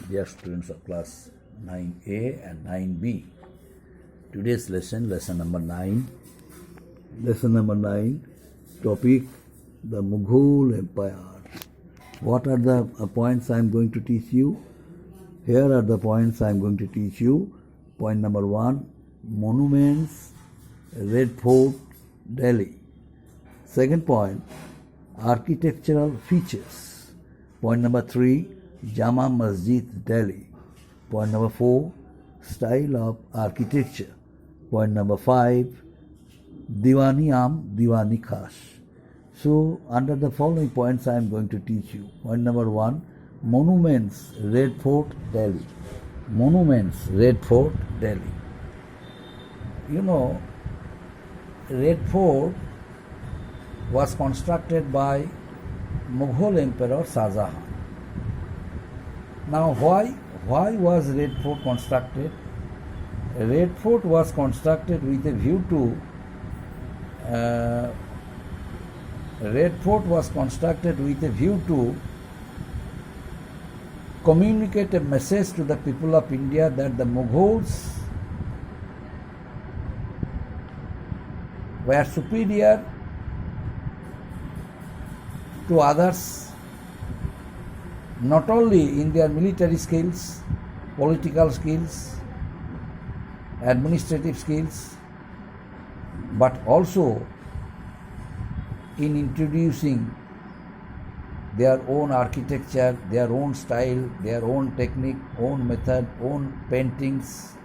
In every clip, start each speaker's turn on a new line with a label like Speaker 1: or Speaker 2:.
Speaker 1: Dear students of class 9A and 9B. Today's lesson, lesson number 9. Lesson number 9, topic the Mughal Empire. What are the points I am going to teach you? Here are the points I am going to teach you. Point number 1, monuments, Red Fort, Delhi. Second point, architectural features. Point number 3, Jama Masjid, Delhi. Point number 4, style of architecture. Point number 5, Diwani Am, Diwani Khas. So, under the following points I am going to teach you. Point number 1, monuments, Red Fort, Delhi. Monuments, Red Fort, Delhi. You know, Red Fort was constructed by Mughal Emperor Shah Jahan. Now, why was Red Fort constructed? Red Fort was constructed with a view to communicate a message to the people of India that the Mughals were superior to others, not only in their military skills, political skills, administrative skills, but also in introducing their own architecture, their own style, their own technique, own method, own paintings.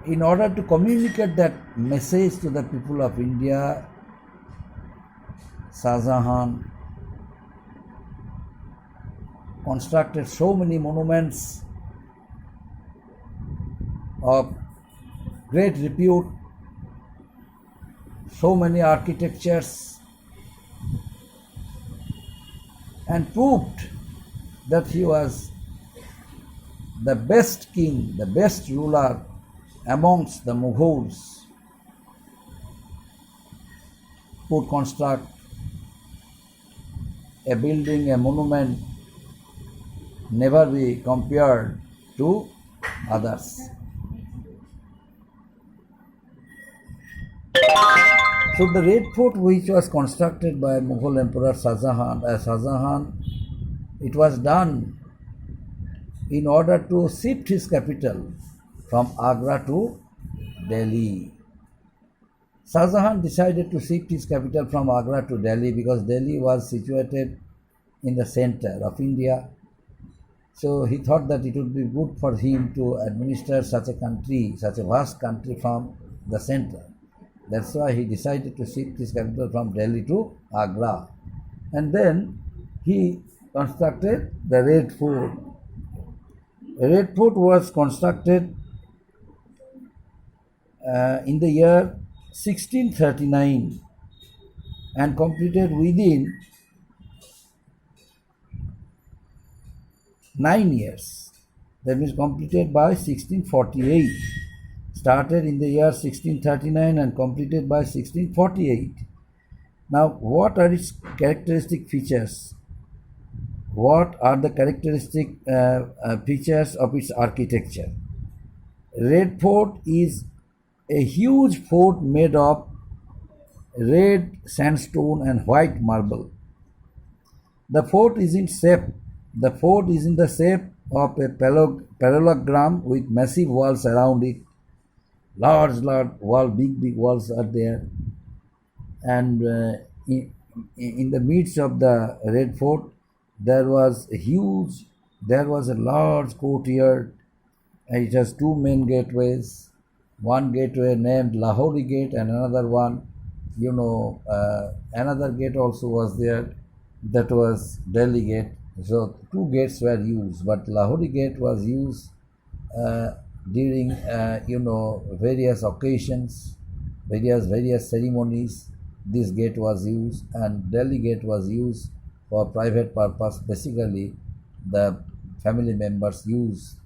Speaker 1: In order to communicate that message to the people of India, Shah Jahan constructed so many monuments of great repute, so many architectures, and proved that he was the best king, the best ruler amongst the Mughals who construct a building, a monument, never be compared to others. So the Red Fort, which was constructed by Mughal Emperor Shah Jahan, it was done in order to shift his capital from Agra to Delhi. Shah Jahan decided to shift his capital from Agra to Delhi because Delhi was situated in the center of India. So he thought that it would be good for him to administer such a country, such a vast country from the center. That's why he decided to shift his capital from Delhi to Agra. And then he constructed the Red Fort. The Red Fort was constructed in the year 1639 and completed within 9 years. That means completed by 1648. Started in the year 1639 and completed by 1648. Now, what are its characteristic features? What are the characteristic features of its architecture? Red Fort is a huge fort made of red sandstone and white marble. The fort is in the shape of a parallelogram with massive walls around it. Large walls, big walls are there. And in the midst of the Red Fort, there was a large courtyard. It has two main gateways. One gateway named Lahori Gate and another one, another gate also was there, that was Delhi Gate. So two gates were used, but Lahori Gate was used during various occasions, various ceremonies. This gate was used, and Delhi Gate was used for private purpose. Basically, the family members used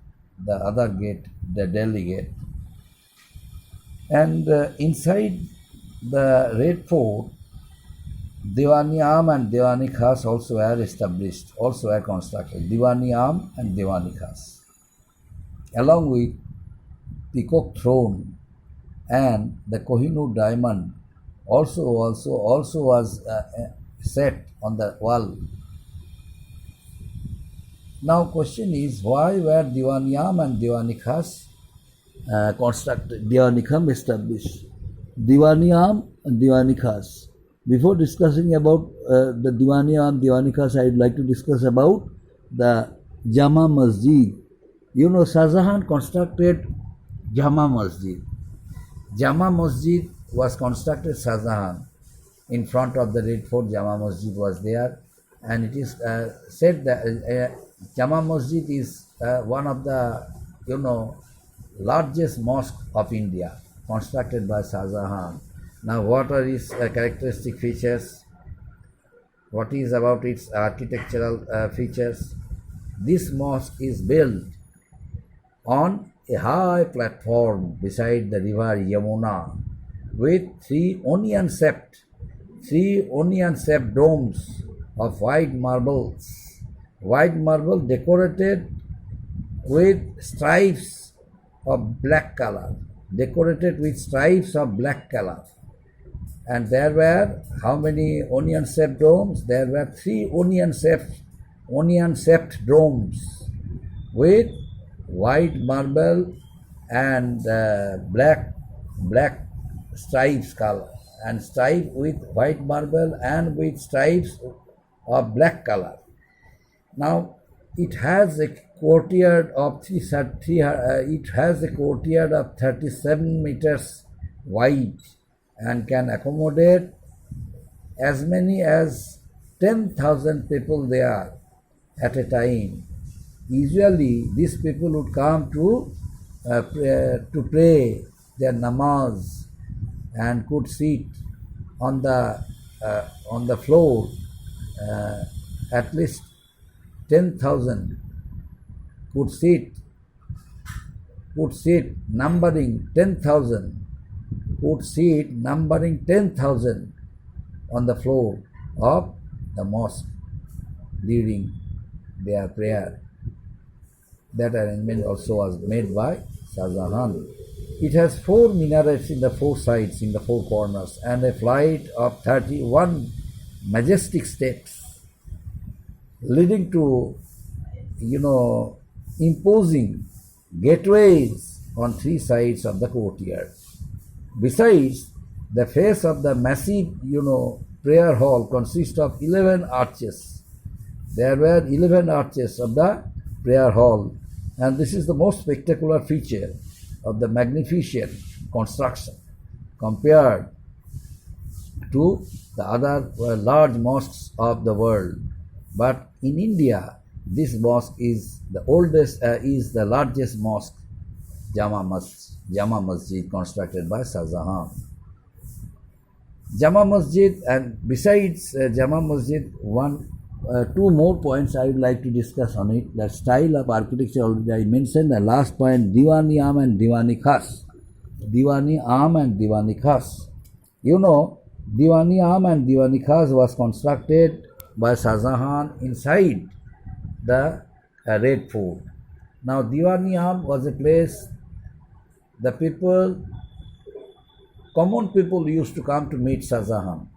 Speaker 1: the other gate, the Delhi Gate. And inside the Red Fort, Diwani Am and Diwani Khas also were established, also were constructed. Diwani Am and Diwani Khas. Along with Peacock Throne and the Kohinoor Diamond also was set on the wall. Now question is, why were Diwani Am and Diwani Khas constructed, Diwani Kham established? Diwani Am and Diwani Khas. Before discussing about the Diwani Am, Diwani Khas, I would like to discuss about the Jama Masjid. You know, Shah Jahan constructed Jama Masjid. Jama Masjid was constructed Shah Jahan. In front of the Red Fort, Jama Masjid was there, and it is said that Jama Masjid is one of the largest mosque of India, constructed by Shah Jahan. Now, what are its characteristic features? What is about its architectural features? This mosque is built on a high platform beside the river Yamuna with three onion-shaped domes of white marble decorated with stripes of black color. And there were how many onion-shaped domes? There were three onion-shaped domes with white marble and black stripes color, and stripe with white marble and with stripes of black color. Now it has a courtyard of 37 meters wide and can accommodate as many as 10,000 people there at a time. Usually these people would come to pray their namaz and could sit on the floor. At least 10,000 could sit, numbering 10,000 on the floor of the mosque during their prayer. That arrangement also was made by Shah Jahan. It has 4 minarets in the 4 sides, in the 4 corners, and a flight of 31 majestic steps leading to, imposing gateways on 3 sides of the courtyard. Besides, the face of the massive, prayer hall consists of 11 arches. There were 11 arches of the prayer hall, and this is the most spectacular feature of the magnificent construction compared to the other large mosques of the world. But in India, this mosque is the oldest, is the largest mosque, Jama Masjid, constructed by Shah Jahan. Jama Masjid, and besides Jama Masjid, 2 more points I would like to discuss on it. The style of architecture already I mentioned. The last point, Diwani Am and Diwani Khas. Diwani Am and Diwani Khas. Diwani Am and Diwani Khas was constructed by Shah Jahan inside the Red Fort. Now, Diwani Am was a place the common people used to come to meet Shah Jahan.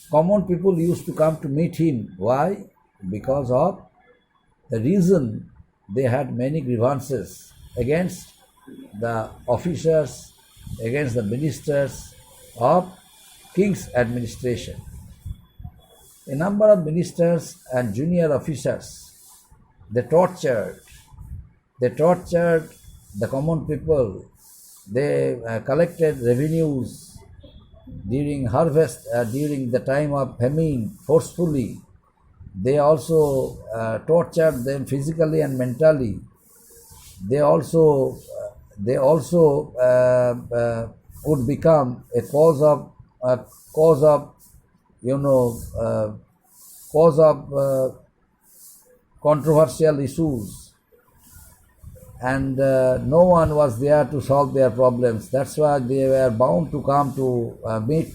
Speaker 1: Common people used to come to meet him. Why? Because of the reason they had many grievances against the officers, against the ministers of king's administration. A number of ministers and junior officers, they tortured the common people. They collected revenues during harvest, during the time of famine, forcefully. They also tortured them physically and mentally. They also would become a cause of controversial issues, and no one was there to solve their problems. That's why they were bound to come to meet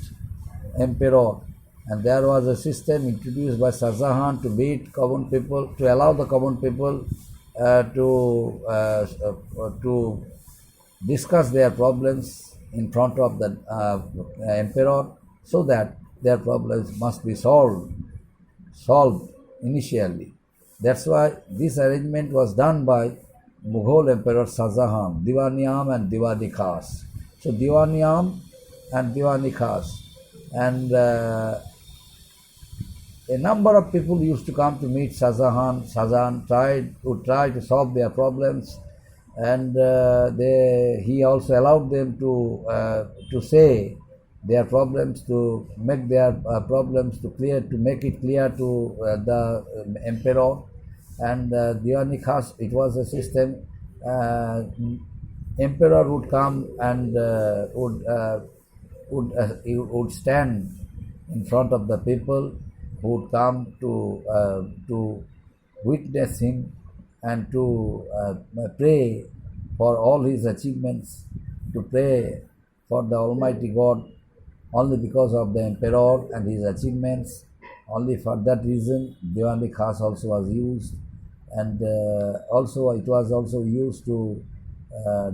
Speaker 1: emperor. and there was a system introduced by Shah Jahan to beat common people, to allow the common people to discuss their problems in front of the emperor, so that their problems must be solved initially. That's why this arrangement was done by Mughal Emperor Shah Jahan, Diwan-i-Am and Diwani-Khas. So Diwan-i-Am and Diwani-Khas, and a number of people used to come to meet Shah Jahan. Shah Jahan would try to solve their problems, and he also allowed them to say their problems, to make their problems to make it clear to the emperor. And Diwani-Khas, it was a system. Emperor would come and would stand in front of the people who would come to witness him and to pray for all his achievements, to pray for the Almighty God only because of the emperor and his achievements. Only for that reason, Diwani-Khas also was used, and also it was also used to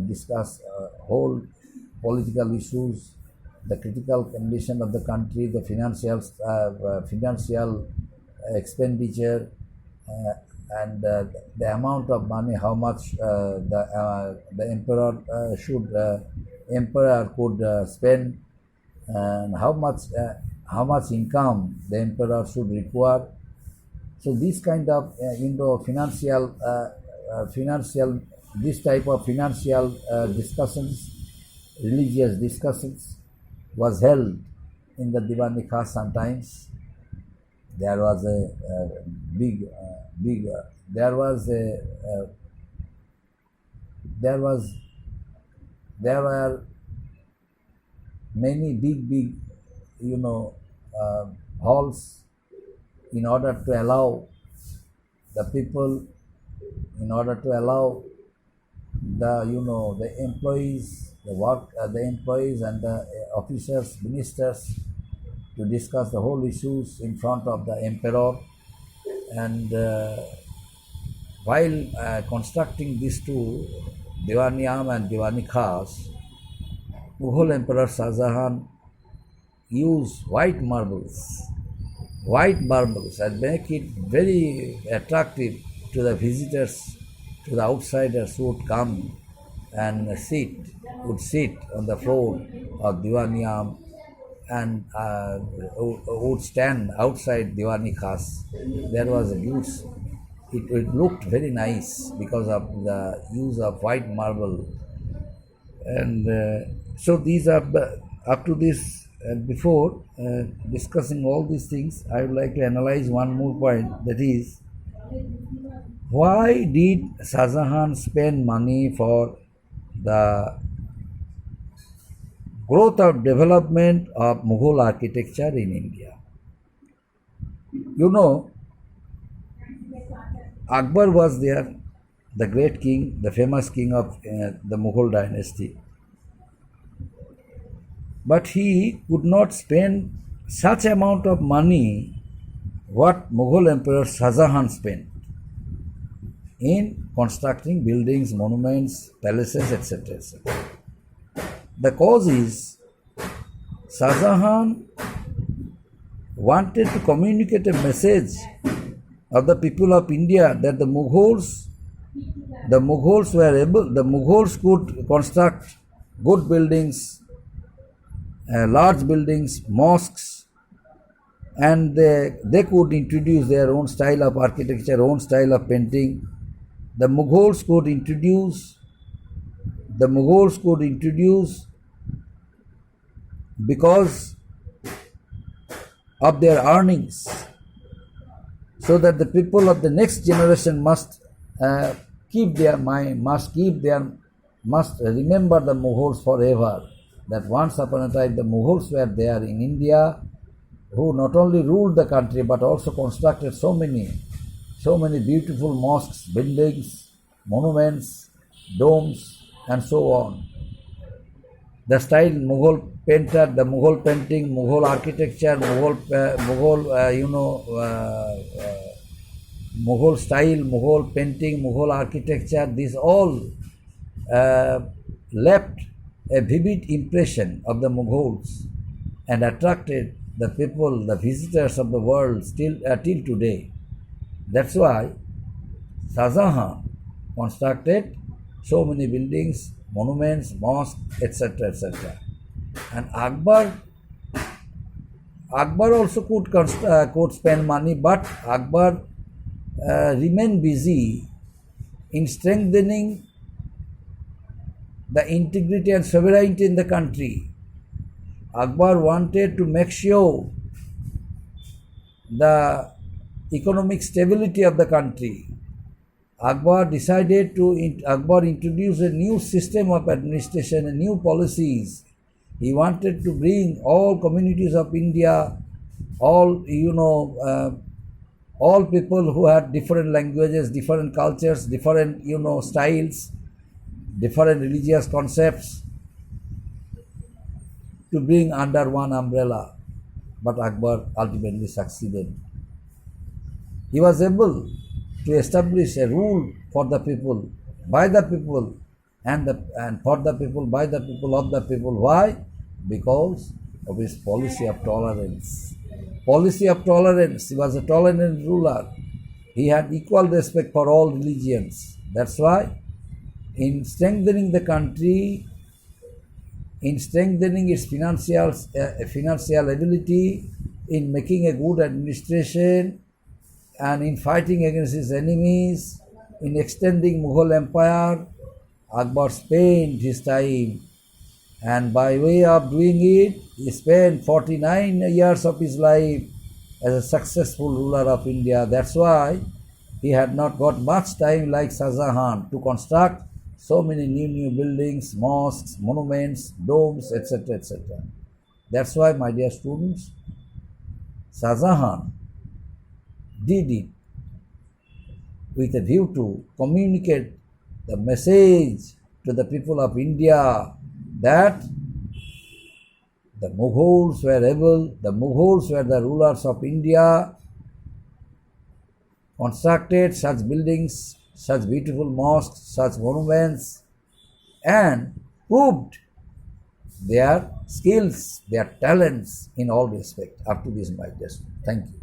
Speaker 1: discuss whole political issues, the critical condition of the country, the financial expenditure, and the amount of money, how much the emperor could spend, and how much income the emperor should require. So this kind of this type of financial discussions, religious discussions, was held in the Diwani-Khas sometimes. There was there were many big halls, in order to allow the people, in order to allow the employees, the employees and the officers, ministers, to discuss the whole issues in front of the emperor. And while constructing these two, Diwan-i-Am and Diwani-Khas, Mughal Emperor Shah Jahan used white marbles and make it very attractive to the visitors, to the outsiders who would come and sit on the floor of Diwan-i-Am and would stand outside Diwani-Khas. There was a use. It looked very nice because of the use of white marble. And so these are, up to this, before discussing all these things, I would like to analyze one more point, that is, why did Shah Jahan spend money for the growth of development of Mughal architecture in India? Akbar was there, the great king, the famous king of the Mughal dynasty. But he could not spend such amount of money what Mughal Emperor Shah Jahan spent in constructing buildings, monuments, palaces, etc., etc. The cause is Shah Jahan wanted to communicate a message of the people of India that the Mughals could construct good buildings, large buildings, mosques, and they could introduce their own style of architecture, own style of painting. The Mughals could introduce because of their earnings, so that the people of the next generation must remember the Mughals forever. That once upon a time the Mughals were there in India, who not only ruled the country but also constructed so many beautiful mosques, buildings, monuments, domes, and so on. the style, Mughal painter, the Mughal painting, Mughal architecture, Mughal style, Mughal painting, Mughal architecture, these all left a vivid impression of the Mughals and attracted the people, the visitors of the world till today. That's why Shah Jahan constructed so many buildings, monuments, mosques, etc., etc. And Akbar also could spend money, but Akbar remained busy in strengthening the integrity and sovereignty in the country. Akbar wanted to make sure the economic stability of the country. Akbar introduced a new system of administration and new policies. He wanted to bring all communities of India, all people who had different languages, different cultures, different styles, different religious concepts, to bring under one umbrella. But Akbar ultimately succeeded. He was able to establish a rule for the people, by the people, and for the people, by the people, of the people. Why? Because of his policy of tolerance. Policy of tolerance. He was a tolerant ruler. He had equal respect for all religions. That's why, in strengthening the country, in strengthening its financial ability, in making a good administration, and in fighting against his enemies, in extending Mughal Empire, Akbar spent his time, and by way of doing it, he spent 49 years of his life as a successful ruler of India. That's why he had not got much time like Shah Jahan to construct so many new buildings, mosques, monuments, domes, etc., etc. That's why, my dear students, Shah Jahan did it with a view to communicate the message to the people of India that the Mughals were able, the Mughals were the rulers of India, constructed such buildings, such beautiful mosques, such monuments, and proved their skills, their talents in all respect. Up to this, my dear. Thank you.